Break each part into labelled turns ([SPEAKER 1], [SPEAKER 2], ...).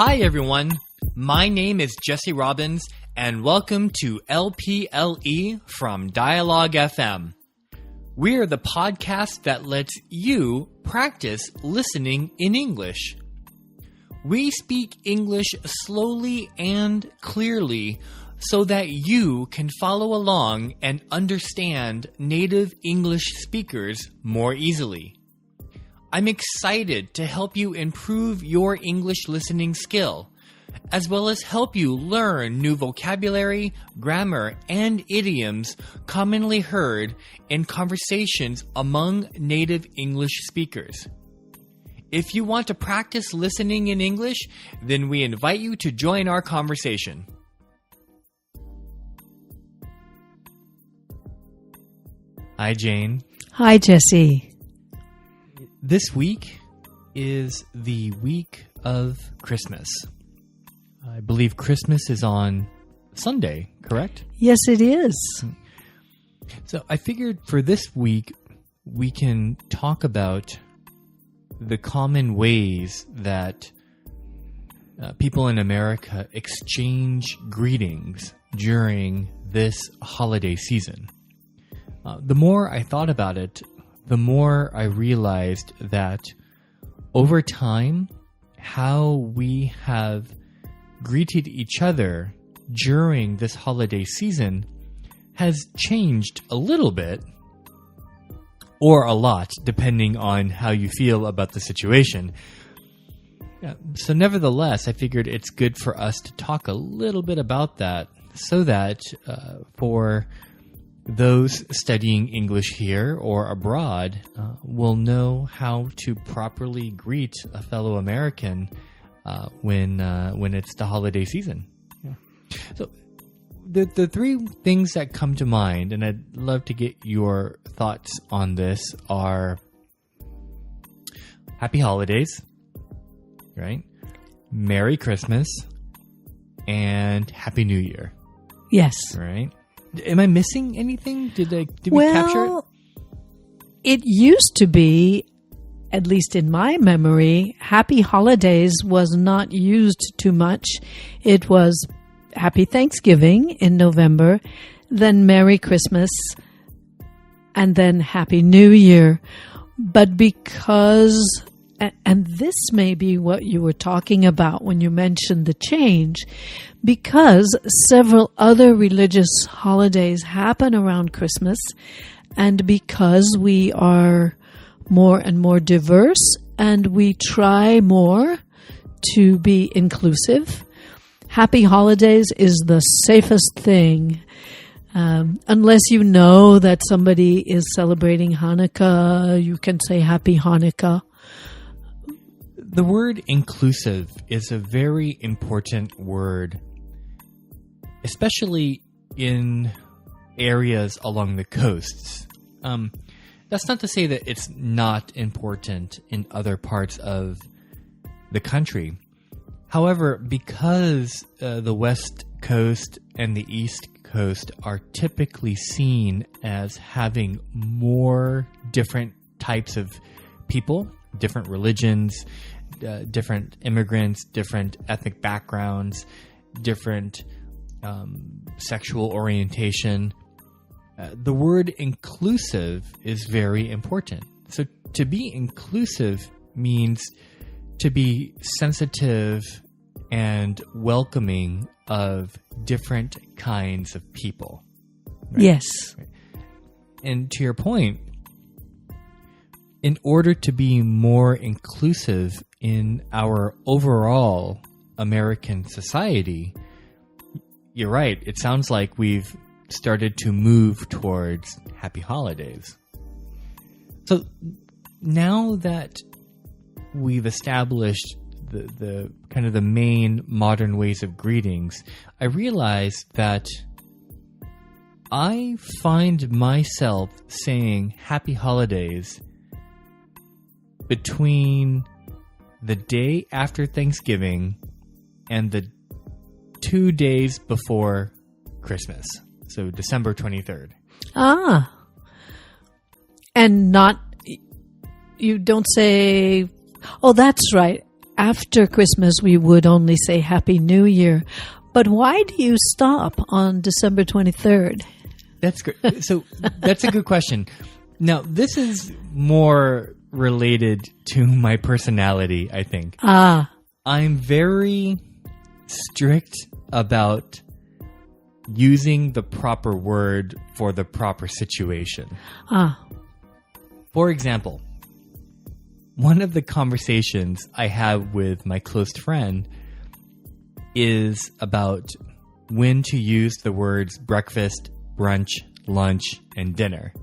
[SPEAKER 1] Hi, everyone. My name is Jesse Robbins, and welcome to LPLE from Dialogue FM. We're the podcast that lets you practice listening in English. We speak English slowly and clearly so that you can follow along and understand native English speakers more easily. I'm excited to help you improve your English listening skill, as well as help you learn new vocabulary, grammar, and idioms commonly heard in conversations among native English speakers. If you want to practice listening in English, then we invite you to join our conversation. Hi, Jane.
[SPEAKER 2] Hi, Jesse.
[SPEAKER 1] This week is the week of Christmas. I believe Christmas is on Sunday, correct?
[SPEAKER 2] Yes, it is.
[SPEAKER 1] So I figured for this week, we can talk about the common ways that people in America exchange greetings during this holiday season. The more I thought about it, the more I realized that over time, how we have greeted each other during this holiday season has changed a little bit, or a lot, depending on how you feel about the situation. So nevertheless, I figured it's good for us to talk a little bit about that so that for those studying English here or abroad will know how to properly greet a fellow American when it's the holiday season. Yeah. So the three things that come to mind, and I'd love to get your thoughts on this, are Happy Holidays, right? Merry Christmas, and Happy New Year.
[SPEAKER 2] Yes.
[SPEAKER 1] Right? Am I missing anything? Did we capture it?
[SPEAKER 2] It used to be, at least in my memory, Happy Holidays was not used too much. It was Happy Thanksgiving in November, then Merry Christmas, and then Happy New Year. But because, and this may be what you were talking about when you mentioned the change, because several other religious holidays happen around Christmas, and because we are more and more diverse and we try more to be inclusive, Happy Holidays is the safest thing. Unless you know that somebody is celebrating Hanukkah, you can say Happy Hanukkah.
[SPEAKER 1] The word inclusive is a very important word, especially in areas along the coasts. That's not to say that it's not important in other parts of the country. However, because the West Coast and the East Coast are typically seen as having more different types of people, different religions, different immigrants, different ethnic backgrounds, different sexual orientation, the word inclusive is very important. So to be inclusive means to be sensitive and welcoming of different kinds of people. Right?
[SPEAKER 2] Yes.
[SPEAKER 1] And to your point, in order to be more inclusive in our overall American society, you're right. It sounds like we've started to move towards Happy Holidays. So now that we've established the kind of the main modern ways of greetings, I realize that I find myself saying Happy Holidays between the day after Thanksgiving and the 2 days before Christmas. So December 23rd.
[SPEAKER 2] Ah. And not, you don't say, oh, that's right. after Christmas, we would only say Happy New Year. But why do you stop on December 23rd?
[SPEAKER 1] That's great. So that's a good question. Now, this is more related to my personality, I think. I'm very strict about using the proper word for the proper situation. For example, one of the conversations I have with my close friend is about when to use the words breakfast, brunch, lunch, and dinner.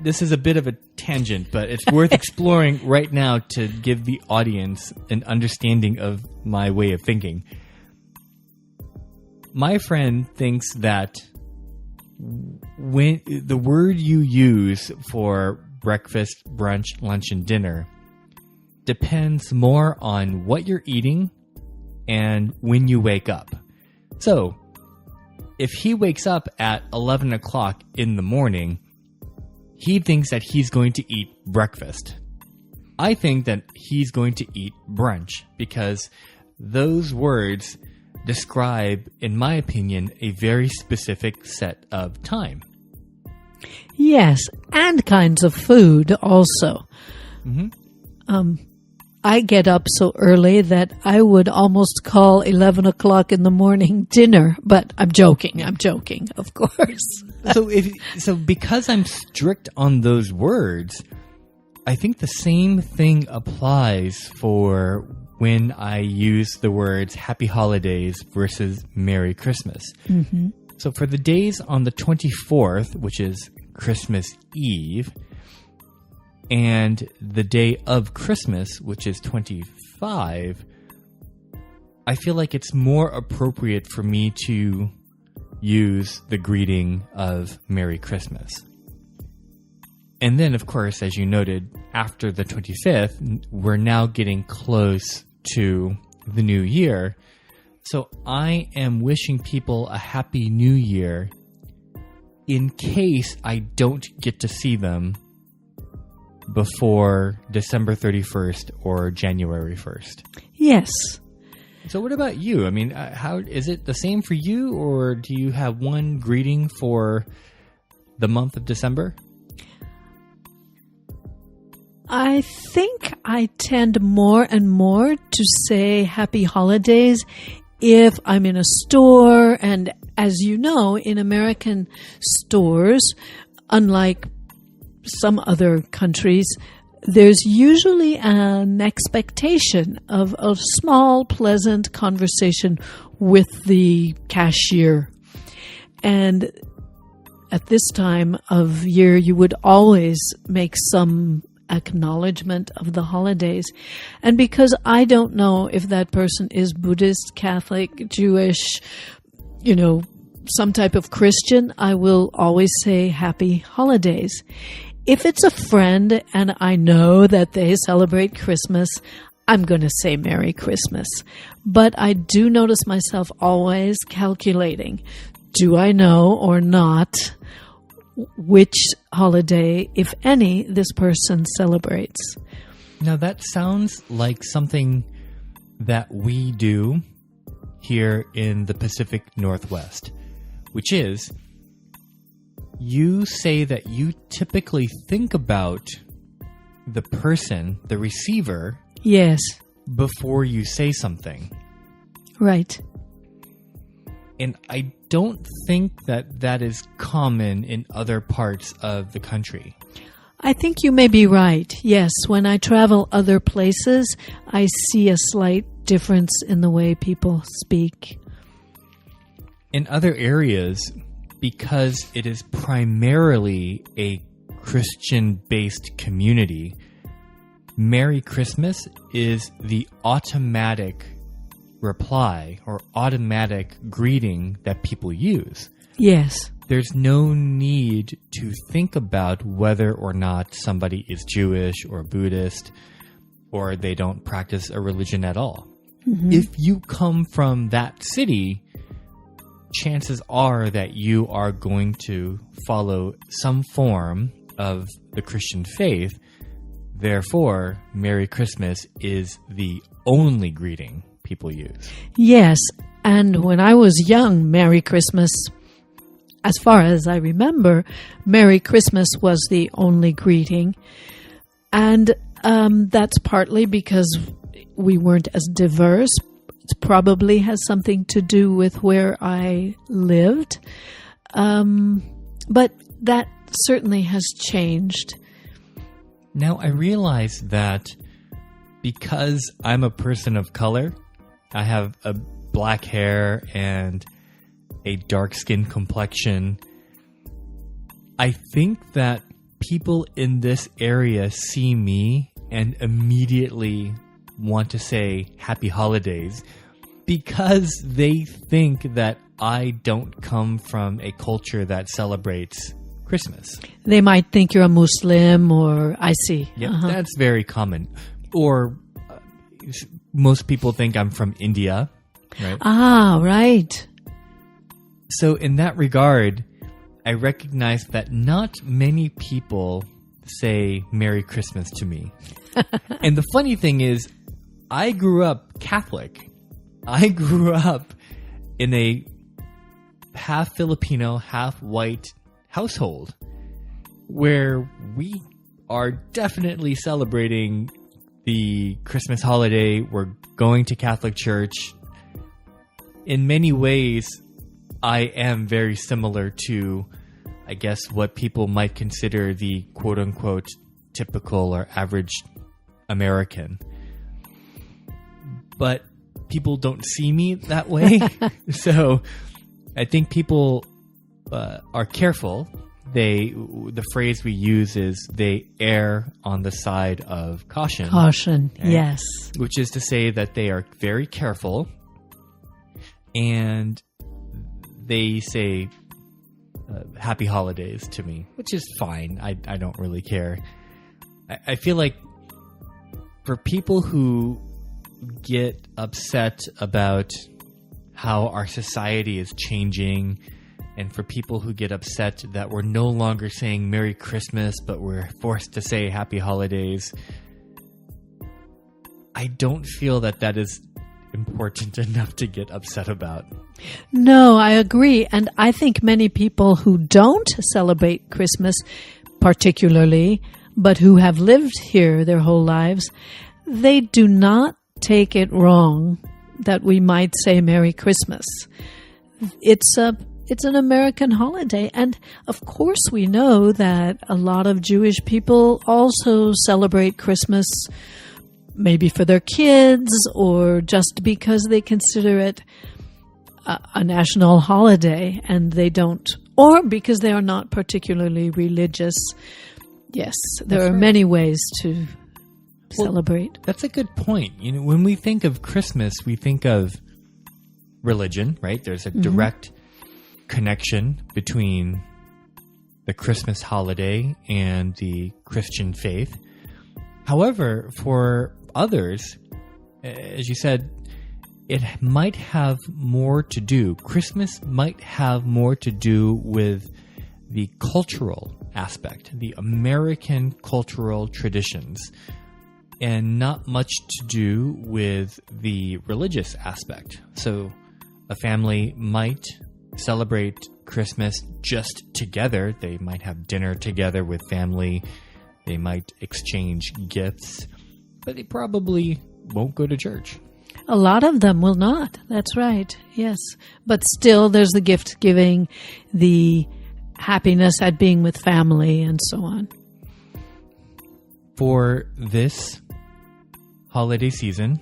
[SPEAKER 1] This is a bit of a tangent, but it's worth exploring right now to give the audience an understanding of my way of thinking. My friend thinks that when the word you use for breakfast, brunch, lunch, and dinner depends more on what you're eating and when you wake up. So, if he wakes up at 11 o'clock in the morning, he thinks that he's going to eat breakfast. I think that he's going to eat brunch because those words describe, in my opinion, a very specific set of time.
[SPEAKER 2] Yes, and kinds of food also. I get up so early that I would almost call 11 o'clock in the morning dinner, but I'm joking, of course.
[SPEAKER 1] So because I'm strict on those words, I think the same thing applies for when I use the words Happy Holidays versus Merry Christmas. So for the days on the 24th, which is Christmas Eve, and the day of Christmas, which is 25, I feel like it's more appropriate for me to use the greeting of Merry Christmas. And then, of course, as you noted, after the 25th, we're now getting close to the new year. So I am wishing people a Happy New Year in case I don't get to see them before December 31st or January 1st.
[SPEAKER 2] Yes.
[SPEAKER 1] So what about you? I mean, how is it the same for you, or do you have one greeting for the month of December?
[SPEAKER 2] I think I tend more and more to say Happy Holidays if I'm in a store, and as you know, in American stores, unlike some other countries, there's usually an expectation of a small, pleasant conversation with the cashier. And at this time of year, you would always make some acknowledgement of the holidays. And because I don't know if that person is Buddhist, Catholic, Jewish, some type of Christian, I will always say Happy Holidays. If it's a friend and I know that they celebrate Christmas, I'm going to say Merry Christmas. But I do notice myself always calculating, do I know or not which holiday, if any, this person celebrates?
[SPEAKER 1] Now that sounds like something that we do here in the Pacific Northwest, which is you say that you typically think about the person, the receiver,
[SPEAKER 2] yes,
[SPEAKER 1] before you say something.
[SPEAKER 2] Right.
[SPEAKER 1] And I don't think that that is common in other parts of the country.
[SPEAKER 2] I think you may be right. Yes, when I travel other places, I see a slight difference in the way people speak.
[SPEAKER 1] In other areas, because it is primarily a Christian-based community, Merry Christmas is the automatic reply or automatic greeting that people use.
[SPEAKER 2] Yes.
[SPEAKER 1] There's no need to think about whether or not somebody is Jewish or Buddhist or they don't practice a religion at all. Mm-hmm. If you come from that city, chances are that you are going to follow some form of the Christian faith Therefore, Merry Christmas is the only greeting people use.
[SPEAKER 2] Yes, and when I was young, Merry Christmas, as far as I remember, Merry Christmas was the only greeting. And that's partly because we weren't as diverse. It probably has something to do with where I lived. But that certainly has changed.
[SPEAKER 1] Now, I realize that because I'm a person of color, I have a black hair and a dark skin complexion, I think that people in this area see me and immediately want to say happy holidays because they think that I don't come from a culture that celebrates Christmas.
[SPEAKER 2] They might think you're a Muslim, or I see.
[SPEAKER 1] Yeah, that's very common. Or most people think I'm from India, right?
[SPEAKER 2] Ah, right.
[SPEAKER 1] So in that regard, I recognize that not many people say Merry Christmas to me. And the funny thing is, I grew up Catholic. I grew up in a half Filipino, half white household where we are definitely celebrating the Christmas holiday. We're going to Catholic church. In many ways, I am very similar to, I guess, what people might consider the quote-unquote typical or average American. But people don't see me that way. So I think people are careful. The phrase we use is they err on the side of caution.
[SPEAKER 2] Caution, right? Yes.
[SPEAKER 1] Which is to say that they are very careful and they say happy holidays to me, which is fine. I don't really care. I feel like for people who get upset about how our society is changing, and for people who get upset that we're no longer saying Merry Christmas, but we're forced to say Happy Holidays, I don't feel that is important enough to get upset about.
[SPEAKER 2] No, I agree. And I think many people who don't celebrate Christmas particularly, but who have lived here their whole lives, they do not take it wrong that we might say Merry Christmas. It's an American holiday. And of course we know that a lot of Jewish people also celebrate Christmas maybe for their kids or just because they consider it a national holiday and they don't, or because they are not particularly religious. Yes, there are many ways to celebrate.
[SPEAKER 1] That's a good point. You know, when we think of Christmas, we think of religion, right? There's a direct connection between the Christmas holiday and the Christian faith. However, for others, as you said, it might have more to do. Christmas might have more to do with the cultural aspect, the American cultural traditions, and not much to do with the religious aspect. So a family might celebrate Christmas just together. They might have dinner together with family. They might exchange gifts, but they probably won't go to church.
[SPEAKER 2] A lot of them will not. That's right. Yes. But still, there's the gift giving, the happiness at being with family, and so on.
[SPEAKER 1] For this holiday season,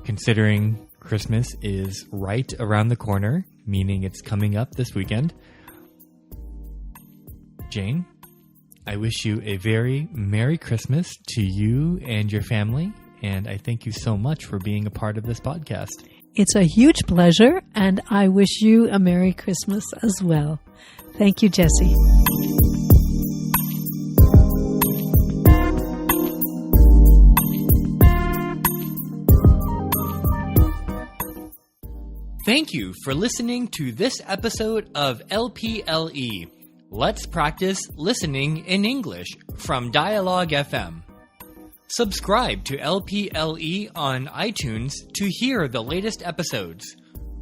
[SPEAKER 1] considering Christmas is right around the corner, meaning it's coming up this weekend, Jane, I wish you a very Merry Christmas to you and your family, and I thank you so much for being a part of this podcast.
[SPEAKER 2] It's a huge pleasure, and I wish you a Merry Christmas as well. Thank you, Jesse.
[SPEAKER 1] Thank you for listening to this episode of LPLE. Let's practice listening in English from Dialogue FM. Subscribe to LPLE on iTunes to hear the latest episodes,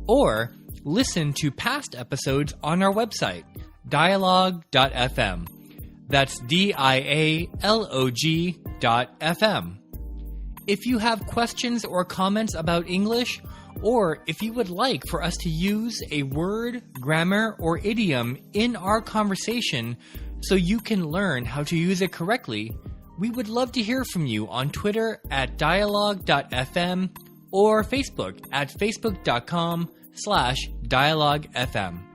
[SPEAKER 1] or listen to past episodes on our website, dialogue.fm. That's dialog.fm. If you have questions or comments about English, or if you would like for us to use a word, grammar, or idiom in our conversation so you can learn how to use it correctly, we would love to hear from you on Twitter at dialogue.fm or Facebook at facebook.com/dialoguefm.